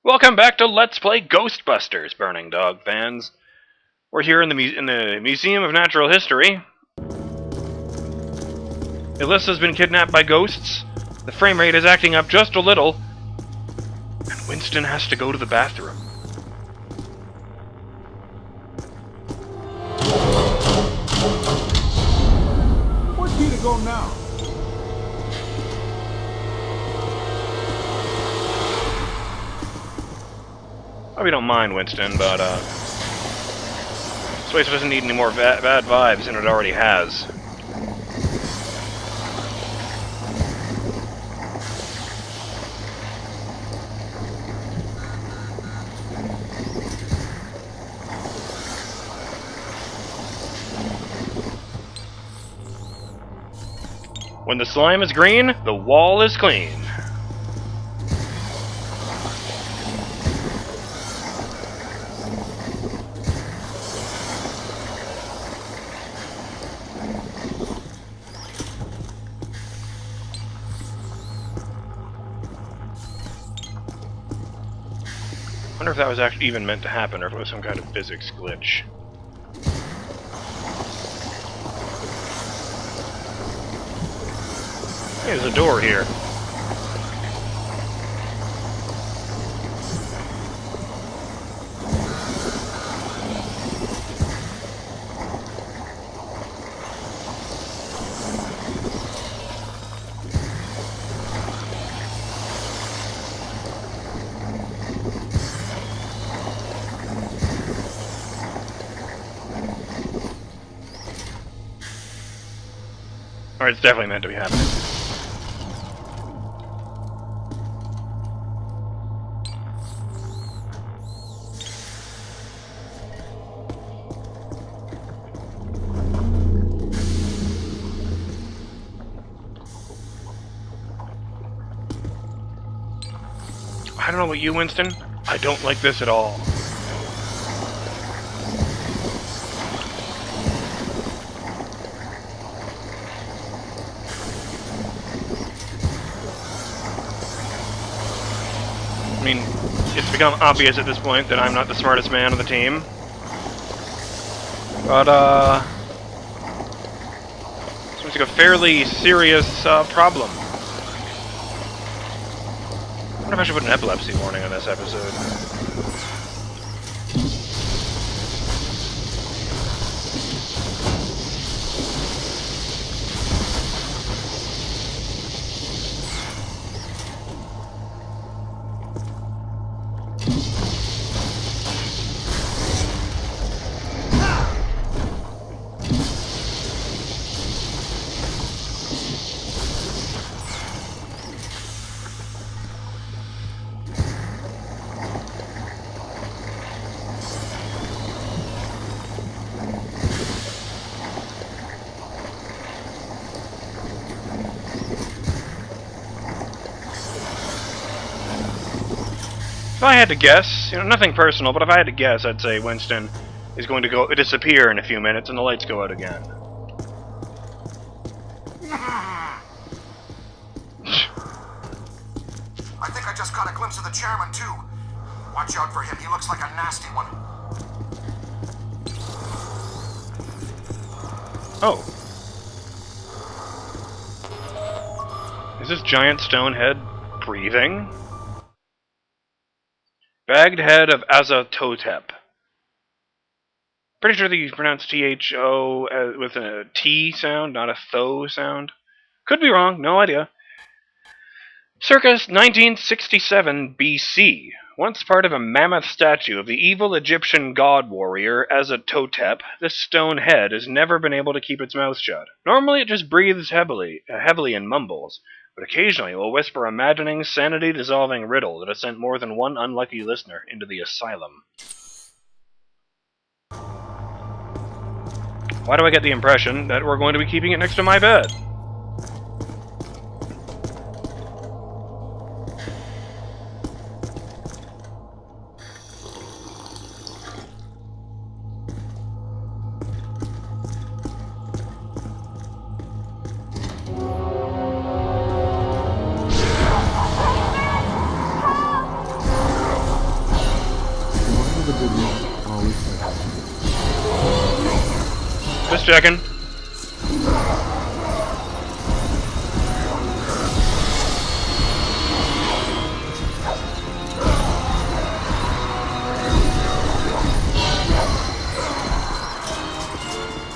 Welcome back to Let's Play Ghostbusters, Burning Dog fans. We're here in the Museum of Natural History. Alyssa's been kidnapped by ghosts, the frame rate is acting up just a little, and Winston has to go to the bathroom. Where's he to go now? Oh, we don't mind Winston, but this place doesn't need any more bad vibes than it already has. When the slime is green, the wall is clean. I wonder if that was actually even meant to happen, or if it was some kind of physics glitch. Hey, there's a door here. Alright, it's definitely meant to be happening. I don't know about you, Winston. I don't like this at all. I mean, it's become obvious at this point that I'm not the smartest man on the team. But, seems like a fairly serious, problem. I wonder if I should put an epilepsy warning on this episode. If I had to guess, nothing personal, but if I had to guess, I'd say Winston is going to disappear in a few minutes and the lights go out again. I think I just caught a glimpse of the chairman, too. Watch out for him. He looks like a nasty one. Oh. Is this giant stone head breathing? Bagged head of Azatotep. Pretty sure that you pronounce T-H-O with a T sound, not a tho sound. Could be wrong, no idea. Circa 1967 BC. Once part of a mammoth statue of the evil Egyptian god warrior Azatotep, this stone head has never been able to keep its mouth shut. Normally it just breathes heavily and mumbles, but occasionally it will whisper a maddening, sanity-dissolving riddle that has sent more than one unlucky listener into the asylum. Why do I get the impression that we're going to be keeping it next to my bed? Just checking.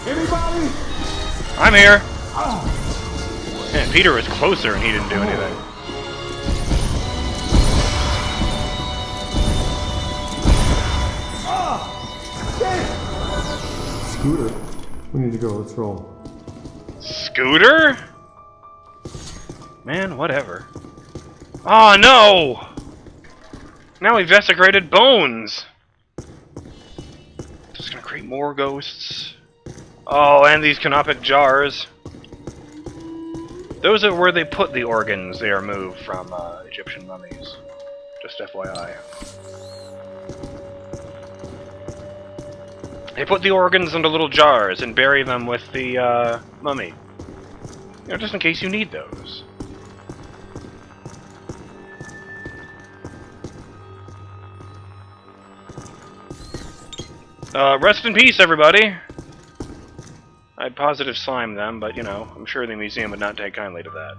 Anybody? I'm here. Man, Peter was closer and he didn't do anything. Scooter. We need to go. Let's roll. Scooter? Man, whatever. Oh no! Now we've desecrated bones! Just gonna create more ghosts. Oh, and these canopic jars. Those are where they put the organs they are moved from Egyptian mummies. Just FYI. They put the organs into little jars and bury them with the mummy. You know, just in case you need those. Rest in peace, everybody! I'd positive slime them, but, you know, I'm sure the museum would not take kindly to that.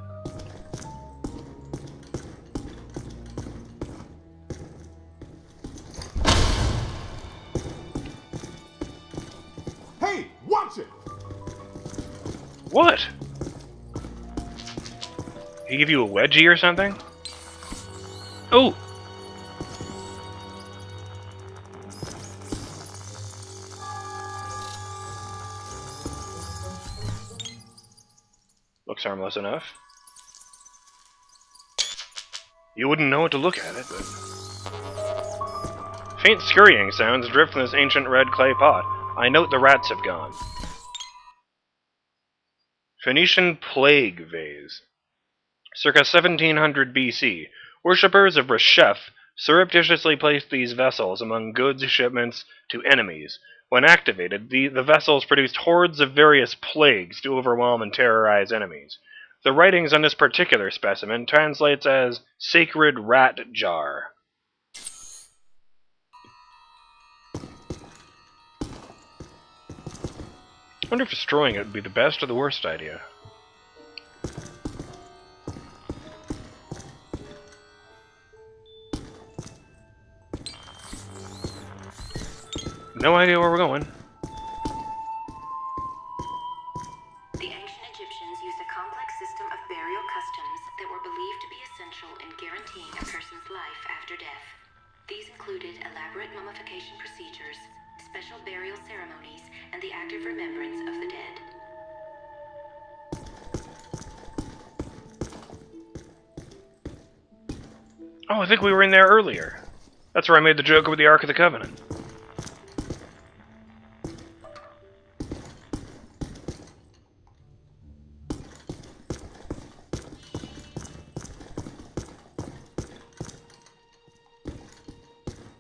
Hey, watch it! What? He give you a wedgie or something? Oh! Looks harmless enough. You wouldn't know it to look at it, but... Faint scurrying sounds drift from this ancient red clay pot. I note the rats have gone. Phoenician plague vase. Circa 1700 BC, worshippers of Reshef surreptitiously placed these vessels among goods shipments to enemies. When activated, the vessels produced hordes of various plagues to overwhelm and terrorize enemies. The writings on this particular specimen translates as Sacred Rat Jar. I wonder if destroying it would be the best or the worst idea. No idea where we're going. The ancient Egyptians used a complex system of burial customs that were believed to be essential in guaranteeing a person's life after death. These included elaborate mummification procedures, special burial ceremonies, and the active remembrance of the dead. Oh, I think we were in there earlier. That's where I made the joke with the Ark of the Covenant.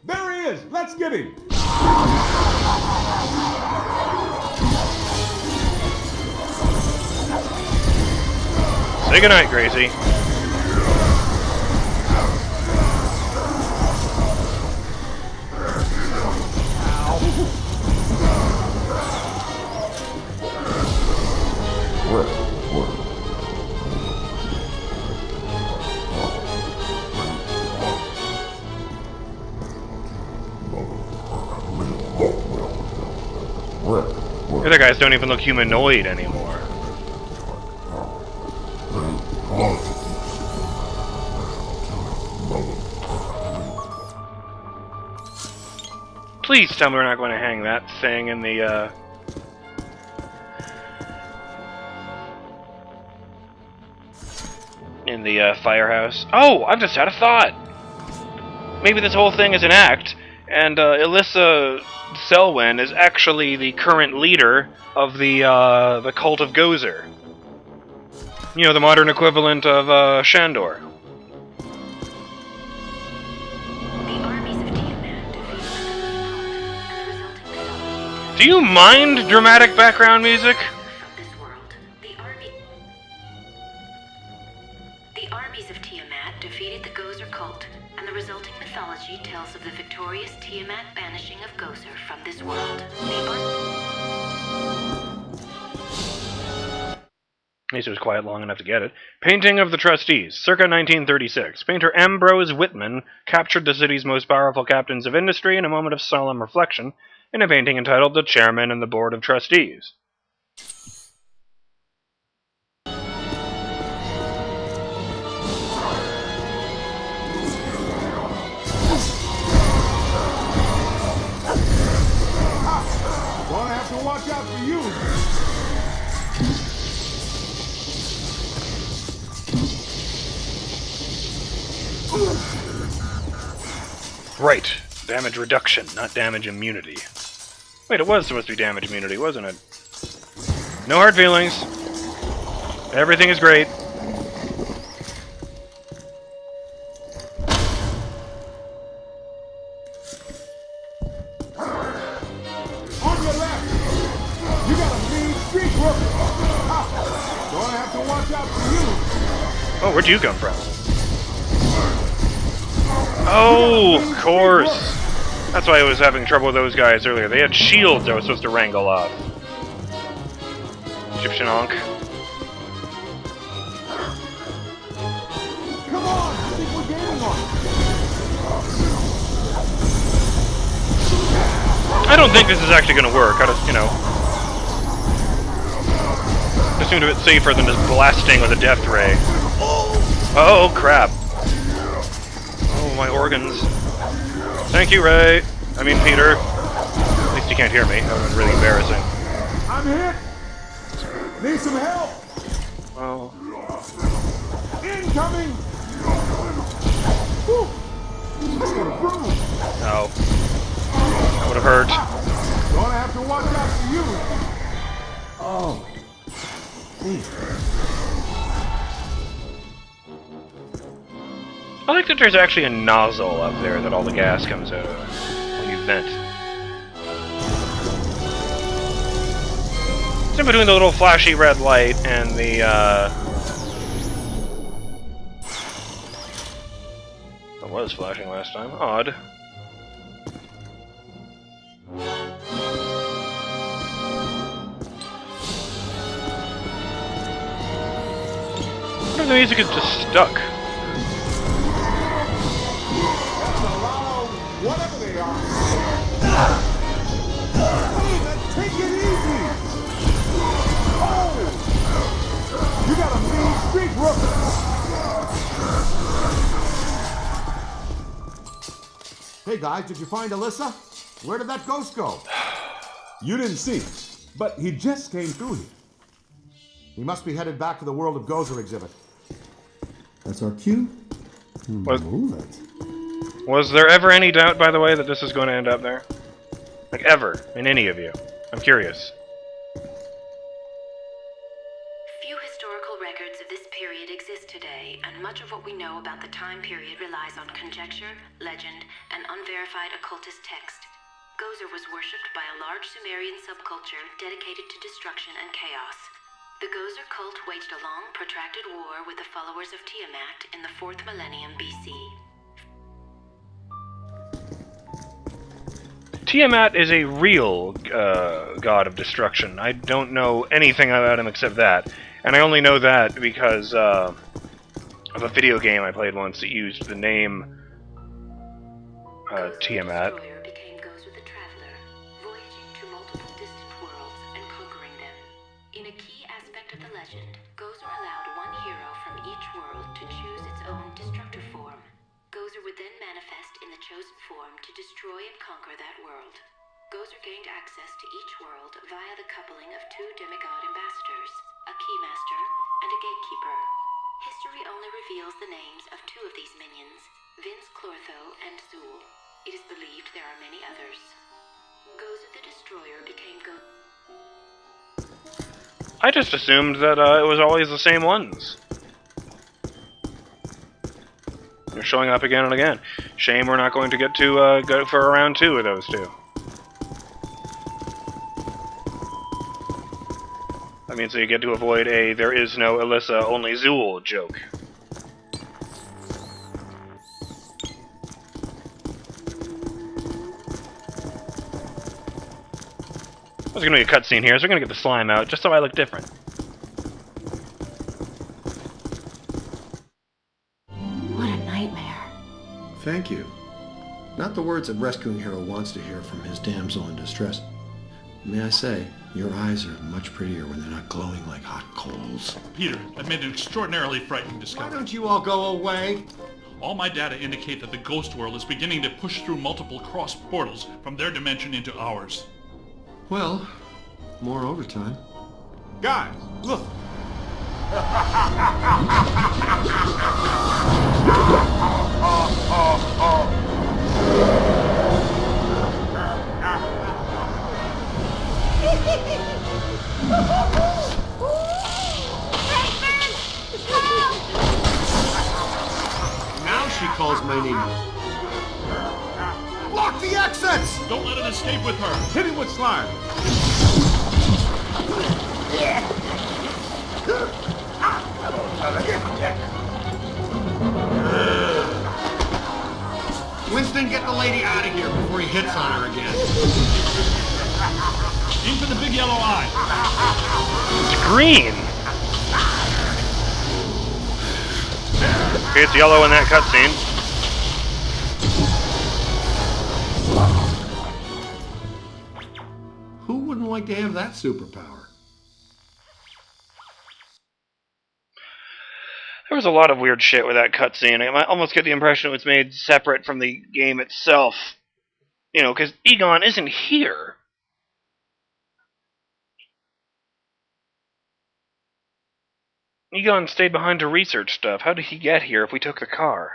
There he is! Let's get him! Say goodnight, Gracie. The other guys don't even look humanoid anymore. Please tell me we're not going to hang that thing in the, firehouse. Oh, I've just had a thought! Maybe this whole thing is an act, and, Alyssa Selwyn is actually the current leader of the cult of Gozer. You know, the modern equivalent of, Shandor. Do you mind dramatic background music? The armies of Tiamat defeated the Gozer cult, and the resulting mythology tells of the victorious Tiamat banishing of Gozer from this world. At least it was quiet long enough to get it. Painting of the Trustees, circa 1936. Painter Ambrose Whitman captured the city's most powerful captains of industry in a moment of solemn reflection in a painting entitled The Chairman and the Board of Trustees. Gonna have to watch out for you. Right. Damage reduction, not damage immunity. Wait, it was supposed to be damage immunity, wasn't it? No hard feelings. Everything is great. On your left. You got a mean street rookie. Gonna have to watch out for you. Oh, where'd you come from? Oh, of course. That's why I was having trouble with those guys earlier. They had shields I was supposed to wrangle off. Egyptian Ankh. Come on, I think we're gaining on it. I don't think this is actually going to work. I just, it seemed a bit safer than just blasting with a death ray. Oh, crap. Oh, my organs. Thank you, Ray. I mean, Peter. At least you can't hear me. That would have been really embarrassing. I'm hit. Need some help. Oh. Incoming. Whew. That's gonna bruise. No. That would have hurt. Gonna have to watch out for you. Oh. I like that there's actually a nozzle up there that all the gas comes out of when you vent. It's in between the little flashy red light and the, It was flashing last time. Odd. What if the music is just stuck? Whatever they are. Hey, man, take it easy. Oh! You got a mean street rookie. Hey guys, did you find Alyssa? Where did that ghost go? You didn't see him, but he just came through here. He must be headed back to the World of Gozer exhibit. That's our cue. Move it. Was there ever any doubt, by the way, that this is going to end up there? Like, ever, in any of you? I'm curious. Few historical records of this period exist today, and much of what we know about the time period relies on conjecture, legend, and unverified occultist text. Gozer was worshipped by a large Sumerian subculture dedicated to destruction and chaos. The Gozer cult waged a long, protracted war with the followers of Tiamat in the 4th millennium BC. Tiamat is a real god of destruction. I don't know anything about him except that. And I only know that because of a video game I played once that used the name Tiamat. The destroyer became Gozer the Traveler, voyaging to multiple distant worlds and conquering them. In a key aspect of the legend, Gozer allowed one hero from each world to choose its own destructor form. Gozer would then manifest in the chosen form to destroy and conquer that world. Gozer gained access to each world via the coupling of two demigod ambassadors, a keymaster and a gatekeeper. History only reveals the names of two of these minions, Vince Clortho and Zool. It is believed there are many others. Gozer the Destroyer became I just assumed that it was always the same ones. They're showing up again and again. Shame we're not going to get to go for a round 2 of those two. That means that you get to avoid a "there is no Alyssa, only Zool" joke. There's going to be a cutscene here, so we're going to get the slime out, just so I look different. Thank you. Not the words a rescuing hero wants to hear from his damsel in distress. May I say, your eyes are much prettier when they're not glowing like hot coals. Peter, I've made an extraordinarily frightening Why discovery. don't you all go away? All my data indicate that the ghost world is beginning to push through multiple cross portals from their dimension into ours. Well, more overtime. Guys, look. Now she calls my name. Block the exits! Don't let it escape with her! Hit him with slime. Winston, get the lady out of here before he hits on her again. Aim for the big yellow eye! It's green! Okay, it's yellow in that cutscene. Who wouldn't like to have that superpower? There was a lot of weird shit with that cutscene. I might almost get the impression it was made separate from the game itself. You know, because Egon isn't here. Egon stayed behind to research stuff. How did he get here if we took the car?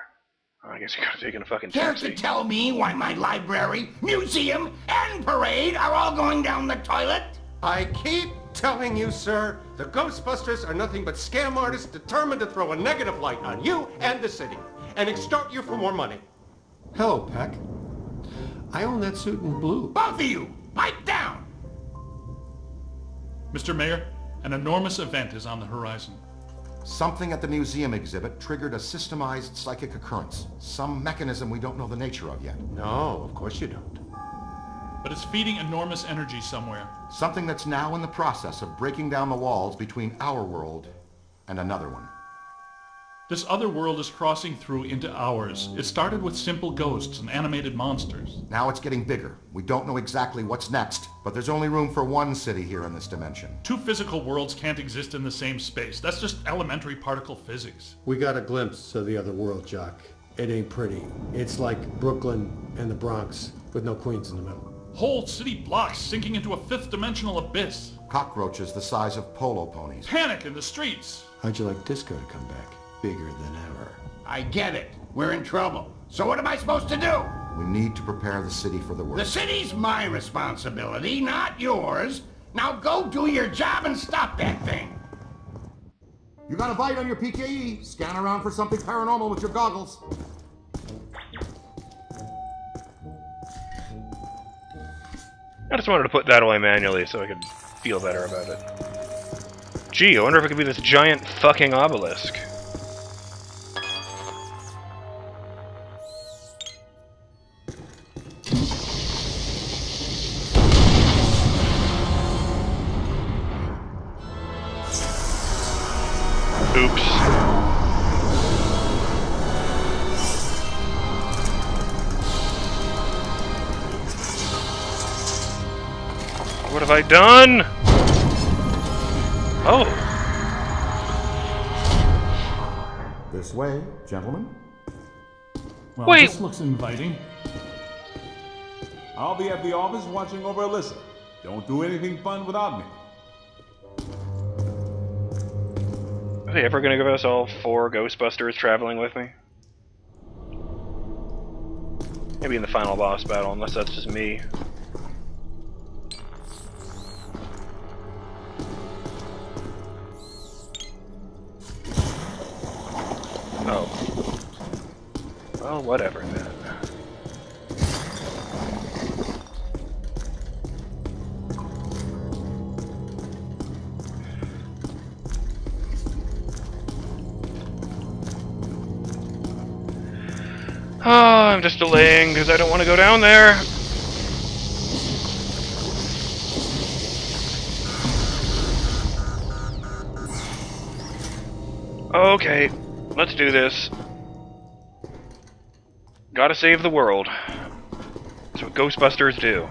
Oh, I guess he could have taken a fucking Care taxi. to tell me why my library, museum, and parade are all going down the toilet? I keep telling you, sir, the Ghostbusters are nothing but scam artists determined to throw a negative light on you and the city, and extort you for more money. Hello, Peck. I own that suit in blue. Both of you, pipe down! Mr. Mayor, an enormous event is on the horizon. Something at the museum exhibit triggered a systemized psychic occurrence. Some mechanism we don't know the nature of yet. No, of course you don't. But it's feeding enormous energy somewhere. Something that's now in the process of breaking down the walls between our world and another one. This other world is crossing through into ours. It started with simple ghosts and animated monsters. Now it's getting bigger. We don't know exactly what's next, but there's only room for one city here in this dimension. Two physical worlds can't exist in the same space. That's just elementary particle physics. We got a glimpse of the other world, Jock. It ain't pretty. It's like Brooklyn and the Bronx, with no Queens in the middle. Whole city blocks sinking into a fifth dimensional abyss. Cockroaches the size of polo ponies. Panic in the streets. How'd you like disco to come back? Bigger than ever. I get it. We're in trouble. So what am I supposed to do? We need to prepare the city for the The worst. city's my responsibility, not yours. Now go do your job and stop that thing. You got a bite on your PKE. Scan around for something paranormal with your goggles. I just wanted to put that away manually so I could feel better about it. Gee, I wonder if it could be this giant fucking obelisk. Oops. What have I done? Oh. This way, gentlemen. Well, Wait. this looks inviting. I'll be at the office watching over Alyssa. Don't do anything fun without me. Are they ever gonna give us all 4 Ghostbusters traveling with me? Maybe in the final boss battle, unless that's just me. Oh. Well, whatever then. Oh, I'm just delaying because I don't want to go down there. Okay, let's do this. Gotta save the world. That's what Ghostbusters do.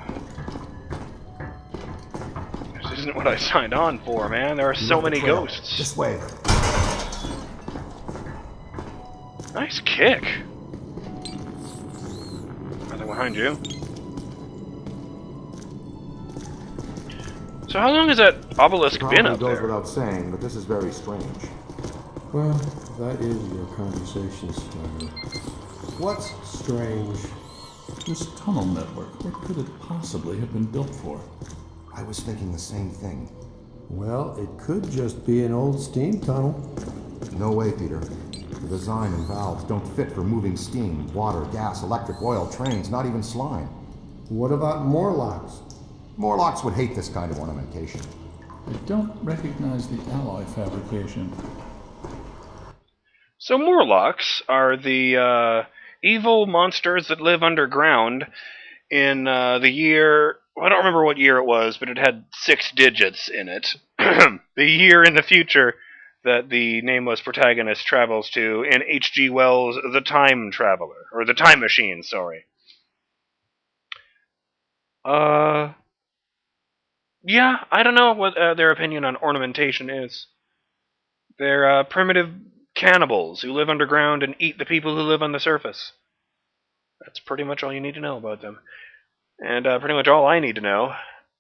This isn't what I signed on for, man. There are so many ghosts. This way. Nice kick. Nothing behind you. So how long has that obelisk been up goes there? without saying, but this is very strange. Well, that is your conversation starter. What's strange? This tunnel network, what could it possibly have been built for? I was thinking the same thing. Well, it could just be an old steam tunnel. No way, Peter. The design and valves don't fit for moving steam, water, gas, electric, oil, trains, not even slime. What about Morlocks? Morlocks would hate this kind of ornamentation. I don't recognize the alloy fabrication. So Morlocks are the evil monsters that live underground in the year... I don't remember what year it was, but it had 6 digits in it. The year in the future that the nameless protagonist travels to in H.G. Wells' The Time Traveler. Or The Time Machine, sorry. Yeah, I don't know what their opinion on ornamentation is. They're primitive cannibals who live underground and eat the people who live on the surface. That's pretty much all you need to know about them. And pretty much all I need to know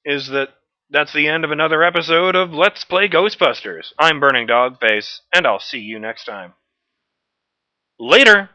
is that that's the end of another episode of Let's Play Ghostbusters. I'm BurningDogFace, and I'll see you next time. Later!